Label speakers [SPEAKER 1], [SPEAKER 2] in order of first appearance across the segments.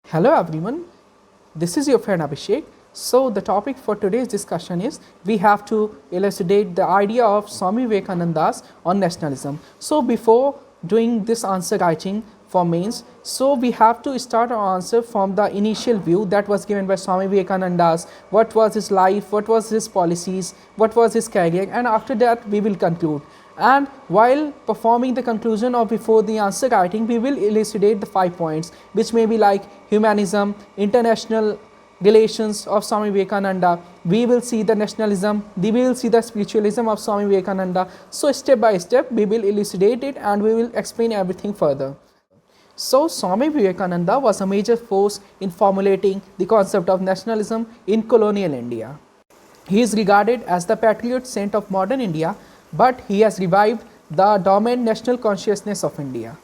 [SPEAKER 1] Hello everyone, this is your friend Abhishek. So the topic for today's discussion is we have to elucidate the idea of Swami Vivekananda's on nationalism. So before doing this answer writing for mains, so we have to start our answer from the initial view that was given by Swami Vivekananda's, what was his life, what was his policies, what was his career, and after that we will conclude. And while performing the conclusion or before the answer writing, we will elucidate the 5 points, which may be like humanism, international relations of Swami Vivekananda. We will see the nationalism, we will see the spiritualism of Swami Vivekananda. So step by step, we will elucidate it and we will explain everything further. So Swami Vivekananda was a major force in formulating the concept of nationalism in colonial India. He is regarded as the patriot saint of modern India, but he has revived the dormant national consciousness of India.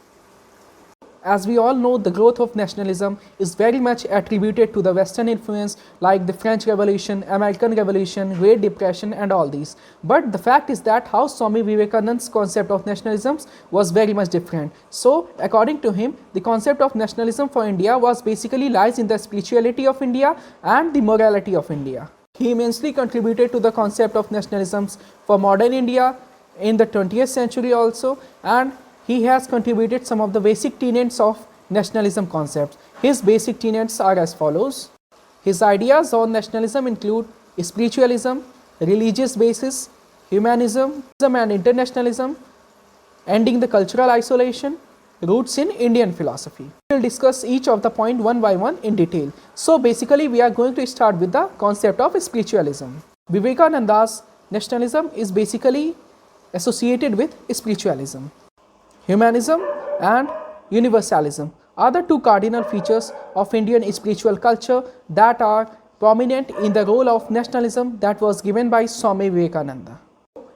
[SPEAKER 1] As we all know, the growth of nationalism is very much attributed to the Western influence like the French Revolution, American Revolution, Great Depression and all these. But the fact is that how Swami Vivekananda's concept of nationalism was very much different. So according to him, the concept of nationalism for India was basically lies in the spirituality of India and the morality of India. He immensely contributed to the concept of nationalism for modern India in the 20th century also, and he has contributed some of the basic tenets of nationalism concepts. His basic tenets are as follows. His ideas on nationalism include spiritualism, religious basis, humanism and internationalism, ending the cultural isolation, roots in Indian philosophy. We will discuss each of the point one by one in detail. So basically we are going to start with the concept of spiritualism. Vivekananda's nationalism is basically associated with spiritualism. Humanism and universalism are the two cardinal features of Indian spiritual culture that are prominent in the role of nationalism that was given by Swami Vivekananda.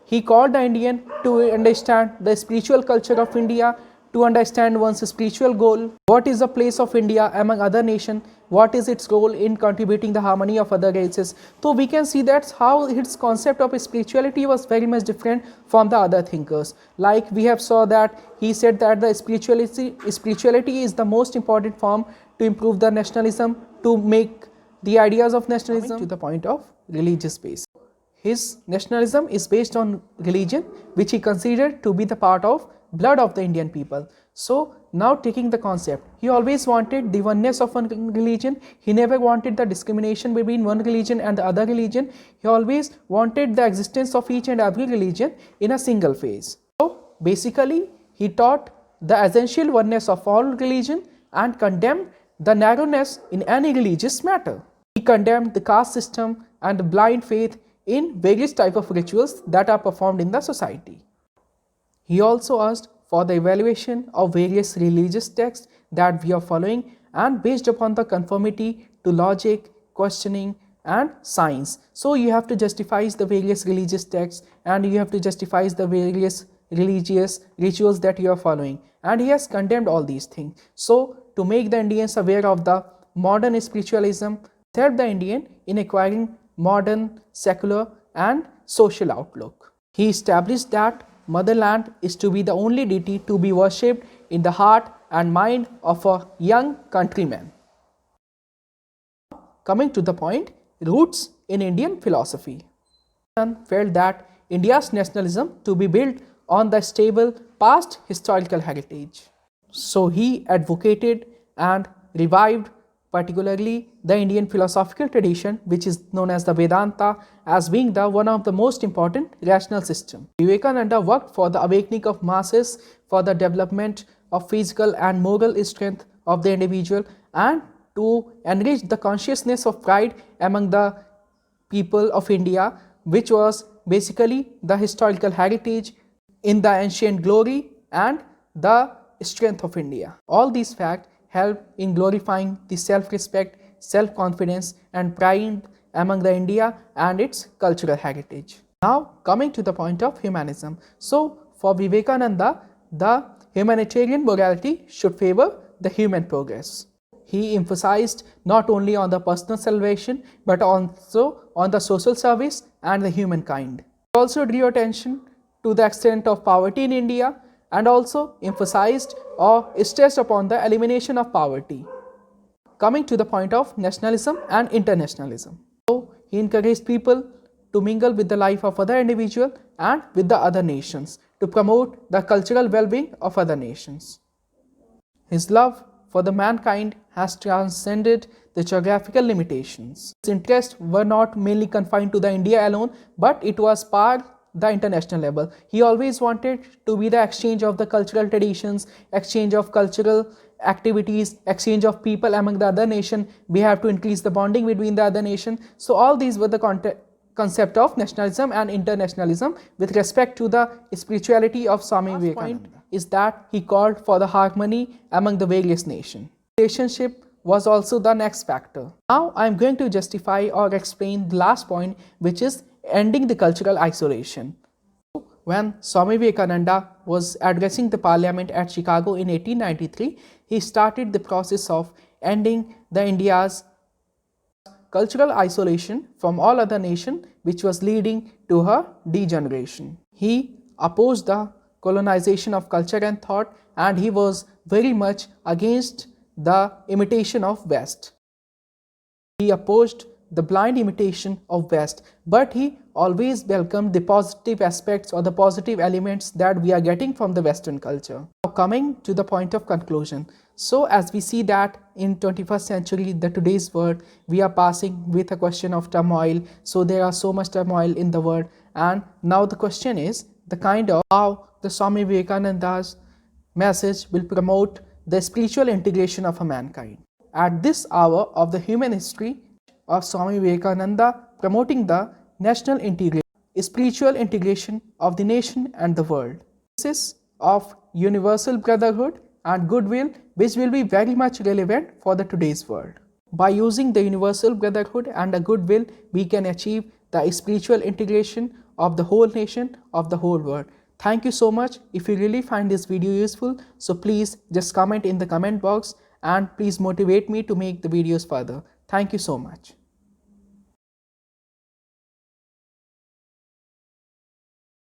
[SPEAKER 1] He called the Indian to understand the spiritual culture of India, to understand one's spiritual goal, what is the place of India among other nations, what is its role in contributing the harmony of other races. So we can see that's how his concept of spirituality was very much different from the other thinkers. Like we have saw that he said that the spirituality is the most important form to improve the nationalism, to make the ideas of nationalism to the point of religious base. His nationalism is based on religion, which he considered to be the part of blood of the Indian people. So now taking the concept, he always wanted the oneness of one religion. He never wanted the discrimination between one religion and the other religion. He always wanted the existence of each and every religion in a single phase. So basically he taught the essential oneness of all religion and condemned the narrowness in any religious matter. He condemned the caste system and the blind faith in various types of rituals that are performed in the society. He also asked for the evaluation of various religious texts that we are following and based upon the conformity to logic, questioning and science. So you have to justify the various religious texts and you have to justify the various religious rituals that you are following, and he has condemned all these things. So to make the Indians aware of the modern spiritualism, help the Indian in acquiring modern, secular and social outlook. He established that motherland is to be the only deity to be worshipped in the heart and mind of a young countryman. Coming to the point, roots in Indian philosophy. He felt that India's nationalism to be built on the stable past historical heritage. So he advocated and revived particularly the Indian philosophical tradition, which is known as the Vedanta, as being the one of the most important rational system. Vivekananda worked for the awakening of masses, for the development of physical and moral strength of the individual, and to enrich the consciousness of pride among the people of India, which was basically the historical heritage in the ancient glory and the strength of India. All these facts help in glorifying the self-respect, self-confidence and pride among the India and its cultural heritage. Now coming to the point of humanism. So for Vivekananda, the humanitarian morality should favor the human progress. He emphasized not only on the personal salvation but also on the social service and the humankind. He also drew attention to the extent of poverty in India and also emphasized or stressed upon the elimination of poverty. coming to the point of nationalism and internationalism. So he encouraged people to mingle with the life of other individuals and with the other nations to promote the cultural well-being of other nations. His love for the mankind has transcended the geographical limitations. His interests were not mainly confined to the India alone, but it was part the international level. He always wanted to be the exchange of the cultural traditions, exchange of cultural activities, exchange of people among the other nation. We have to increase the bonding between the other nation. So all these were the concept of nationalism and internationalism with respect to the spirituality of Swami Vivekananda. Is that he called for the harmony among the various nations. Relationship was also the next factor. Now I am going to justify or explain the last point, which is ending the cultural isolation. When Swami Vivekananda was addressing the parliament at Chicago in 1893, he started the process of ending the India's cultural isolation from all other nations, which was leading to her degeneration. He opposed the colonization of culture and thought, and he was very much against the imitation of West. He opposed the blind imitation of West, but he always welcomed the positive aspects or the positive elements that we are getting from the Western culture. Now coming to the point of conclusion. So as we see that in 21st century, the today's world, we are passing with a question of turmoil. So there are so much turmoil in the world, and now the question is the kind of how the Swami Vivekananda's message will promote the spiritual integration of a mankind. At this hour of the human history of Swami Vivekananda promoting the national integration, spiritual integration of the nation and the world. This of universal brotherhood and goodwill, which will be very much relevant for the today's world. By using the universal brotherhood and the goodwill, we can achieve the spiritual integration of the whole nation, of the whole world. Thank you so much. If you really find this video useful, so please just comment in the comment box and please motivate me to make the videos further. Thank you so much.